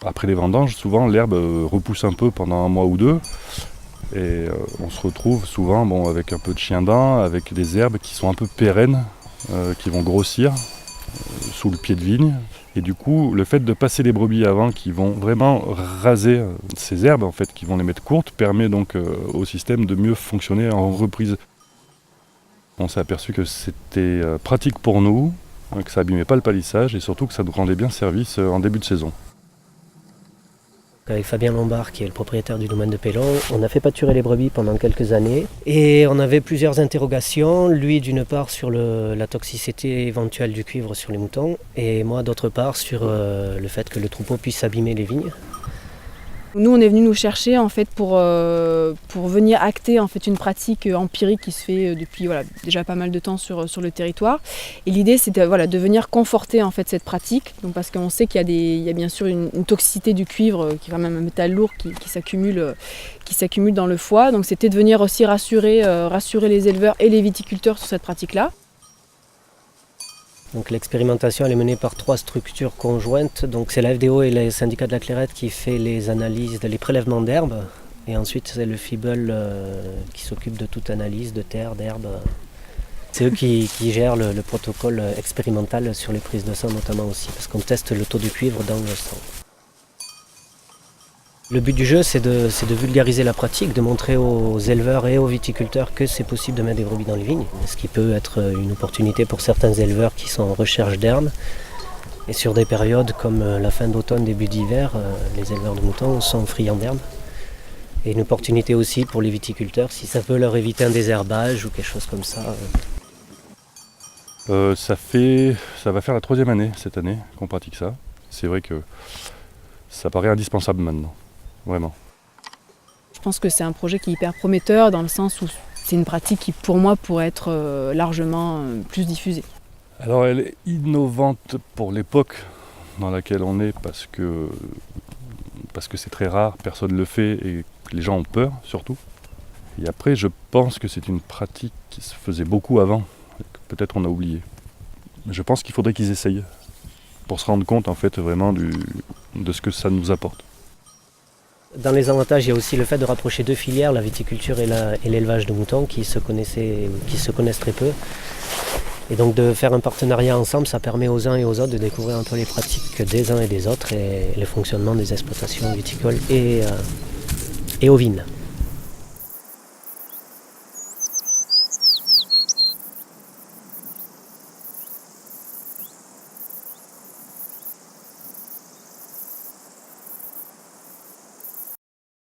Après les vendanges, souvent l'herbe repousse un peu pendant un mois ou deux. Et on se retrouve souvent avec un peu de chien-dent, avec des herbes qui sont un peu pérennes, qui vont grossir sous le pied de vigne. Et du coup, le fait de passer les brebis avant, qui vont vraiment raser ces herbes, en fait, qui vont les mettre courtes, permet donc au système de mieux fonctionner en reprise. On s'est aperçu que c'était pratique pour nous, que ça abîmait pas le palissage et surtout que ça nous rendait bien service en début de saison. Avec Fabien Lombard, qui est le propriétaire du domaine de Pélon, on a fait pâturer les brebis pendant quelques années et on avait plusieurs interrogations. Lui, d'une part, sur la toxicité éventuelle du cuivre sur les moutons et moi, d'autre part, sur le fait que le troupeau puisse abîmer les vignes. Nous, on est venu nous chercher en fait pour venir acter en fait une pratique empirique qui se fait depuis déjà pas mal de temps sur le territoire. Et l'idée, c'est de venir conforter en fait cette pratique. Donc, parce qu'on sait qu'il y a bien sûr une toxicité du cuivre qui est quand même un métal lourd qui s'accumule dans le foie. Donc, c'était de venir aussi rassurer les éleveurs et les viticulteurs sur cette pratique-là. Donc l'expérimentation elle est menée par 3 structures conjointes. Donc c'est la FDO et les syndicats de la Clairette qui fait les analyses, les prélèvements d'herbes. Et ensuite c'est le FIBEL qui s'occupe de toute analyse de terre, d'herbe. C'est eux qui gèrent le protocole expérimental sur les prises de sang notamment aussi, parce qu'on teste le taux de cuivre dans le sang. Le but du jeu, c'est de vulgariser la pratique, de montrer aux éleveurs et aux viticulteurs que c'est possible de mettre des brebis dans les vignes, ce qui peut être une opportunité pour certains éleveurs qui sont en recherche d'herbes. Et sur des périodes comme la fin d'automne, début d'hiver, les éleveurs de moutons sont friands d'herbes. Et une opportunité aussi pour les viticulteurs, si ça peut leur éviter un désherbage ou quelque chose comme ça. Ça va faire la 3e année cette année qu'on pratique ça. C'est vrai que ça paraît indispensable maintenant. Vraiment. Je pense que c'est un projet qui est hyper prometteur dans le sens où c'est une pratique qui pour moi pourrait être largement plus diffusée. Alors elle est innovante pour l'époque dans laquelle on est parce que c'est très rare, personne ne le fait et que les gens ont peur surtout. Et après je pense que c'est une pratique qui se faisait beaucoup avant, que peut-être on a oublié. Je pense qu'il faudrait qu'ils essayent pour se rendre compte en fait vraiment de ce que ça nous apporte. Dans les avantages, il y a aussi le fait de rapprocher 2 filières, la viticulture et l'élevage de moutons, qui se connaissent très peu. Et donc de faire un partenariat ensemble, ça permet aux uns et aux autres de découvrir un peu les pratiques des uns et des autres et le fonctionnement des exploitations viticoles et ovines.